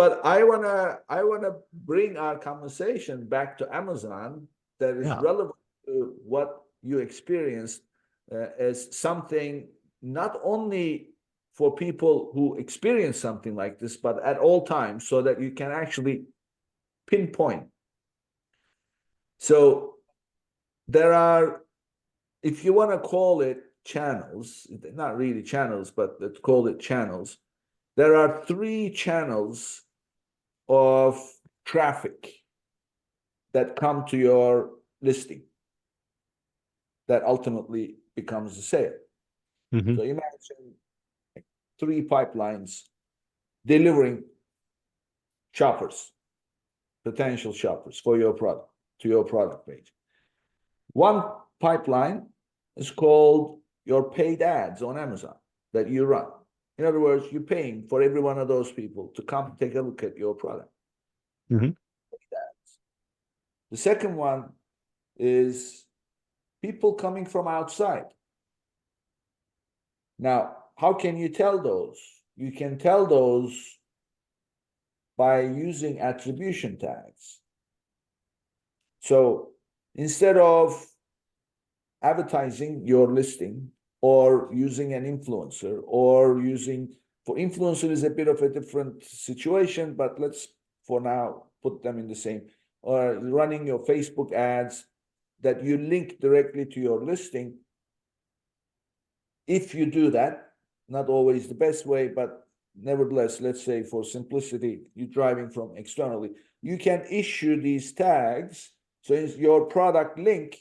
But I wanna bring our conversation back to Amazon that is Yeah. relevant to what you experienced as something not only for people who experience something like this, but at all times, so that you can actually pinpoint. So there are, if you want to call it channels, not really channels, but let's call it channels. There are three channels of traffic that come to your listing that ultimately becomes a sale. Mhm. So imagine three pipelines delivering shoppers, potential shoppers for your product to your product page. One pipeline is called your paid ads on Amazon that you run. In other words, you're paying for every one of those people to come take a look at your product. Mhm. The second one is people coming from outside. Now, how can you tell those? You can tell those by using attribution tags. So instead of advertising your listing or using an influencer or using, for influencer is a bit of a different situation, but let's for now put them in the same, or running your Facebook ads that you link directly to your listing. If you do that, not always the best way, but nevertheless, let's say for simplicity, you're driving from externally, you can issue these tags. So your product link,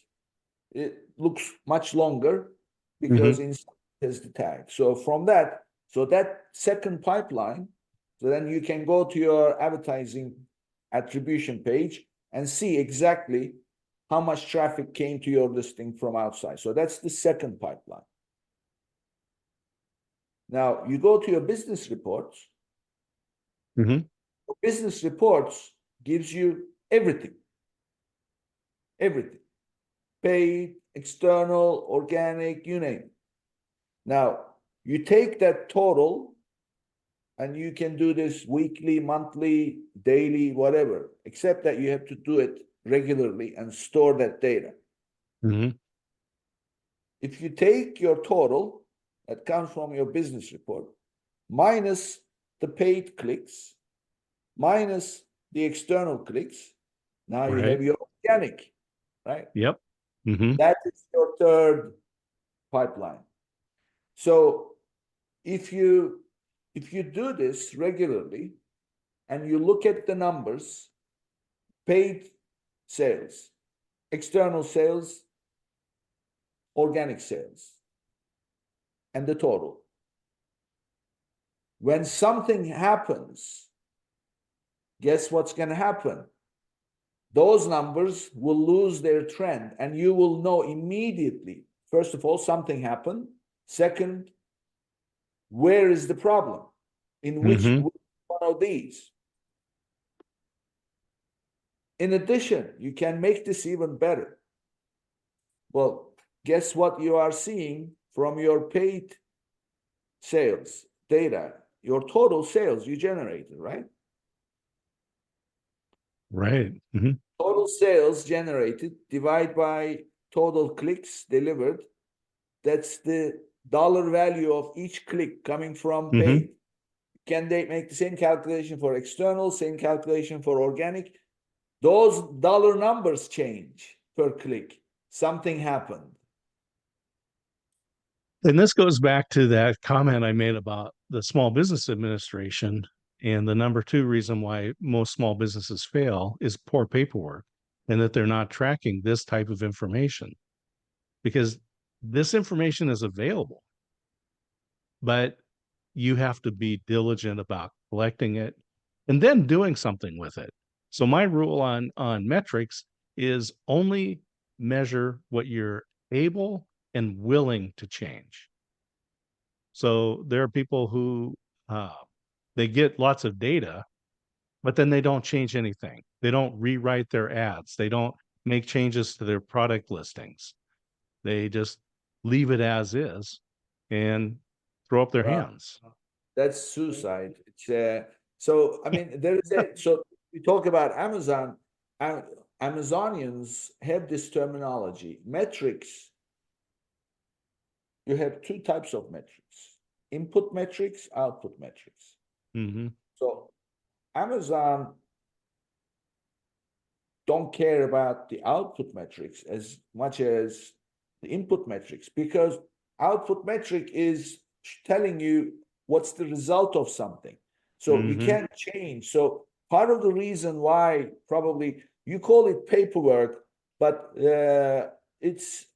it looks much longer because Mhm. inside has the tag. So from that, so that second pipeline, so then you can go to your advertising attribution page and see exactly how much traffic came to your listing from outside. So that's the second pipeline. Now you go to your business reports. Mhm. Business reports gives you everything. Everything. Paid, external, organic, you name it. Now, you take that total, and you can do this weekly, monthly, daily, whatever, except that you have to do it regularly and store that data. Mhm. If you take your total that comes from your business report, minus the paid clicks, minus the external clicks, now you Right. have your organic, right? Yep. Mhm. That is your third pipeline. So if you do this regularly and you look at the numbers, paid sales, external sales, organic sales, and the total. When something happens, guess what's going to happen? Those numbers will lose their trend, and you will know immediately, first of all, something happened. Second, where is the problem? In which Mhm. one of these? In addition, you can make this even better. Well, guess what you are seeing from your paid sales data, your total sales you generated, right? Right. Mhm. Total sales generated divide by total clicks delivered. That's the dollar value of each click coming from Mhm. paid. Can they make the same calculation for external, same calculation for organic? Those dollar numbers change per click. Something happened. And this goes back to that comment I made about the Small Business Administration. And the number two reason why most small businesses fail is poor paperwork and that they're not tracking this type of information because this information is available, but you have to be diligent about collecting it and then doing something with it. So my rule on metrics is only measure what you're able and willing to change. So there are people who uh, they get lots of data, but then they don't change anything. They don't rewrite their ads. They don't make changes to their product listings. They just leave it as is and throw up their Wow. hands. That's suicide. It's So, I mean, there is so we talk about Amazon, Amazonians have this terminology, metrics. You have two types of metrics, input metrics, output metrics. Mm-hmm. So Amazon don't care about the output metrics as much as the input metrics, because output metric is telling you what's the result of something. So you Mm-hmm. can't change. So part of the reason why probably you call it paperwork, but it's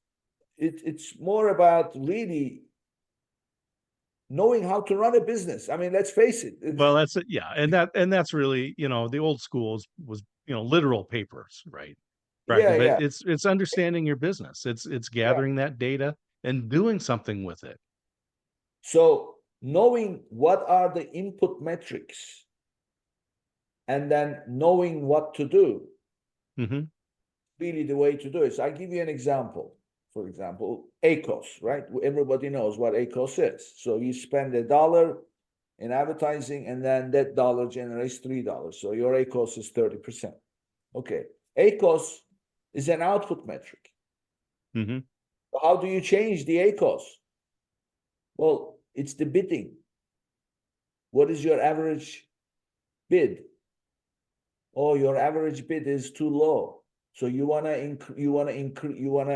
more about really knowing how to run a business. I mean, let's face it. Well, that's it. Yeah. And that's really, the old schools was, literal papers, right? Right. Yeah, But yeah, it's understanding your business. It's yeah. gathering that data and doing something with it. So knowing what are the input metrics and then knowing what to do, Mm-hmm. really the way to do it. So I give you an example. For example, ACOS, right? Everybody knows what ACOS is. So you spend $1 in advertising, and then that dollar generates $3. So your ACOS is 30%. Okay. ACOS is an output metric. Mm-hmm. So how do you change the ACOS? Well, it's the bidding. What is your average bid? Oh, your average bid is too low. So you wanna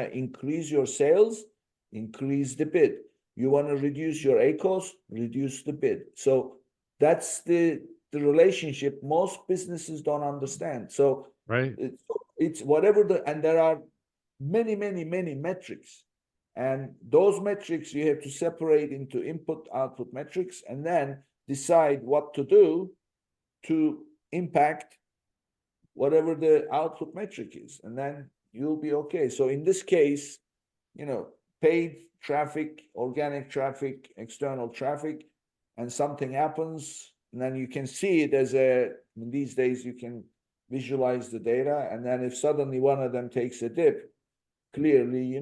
increase your sales, increase the bid. You wanna reduce your ACOS, reduce the bid. So that's the relationship most businesses don't understand. So Right. it's whatever and there are many metrics. And those metrics you have to separate into input, output metrics, and then decide what to do to impact whatever the output metric is, and then you'll be okay. So in this case, paid traffic, organic traffic, external traffic, and something happens, and then you can see it these days you can visualize the data, and then if suddenly one of them takes a dip, clearly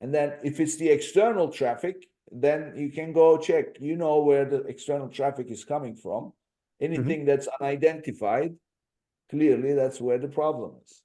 and then if it's the external traffic, then you can go check, where the external traffic is coming from. Anything that's unidentified, clearly that's where the problem is.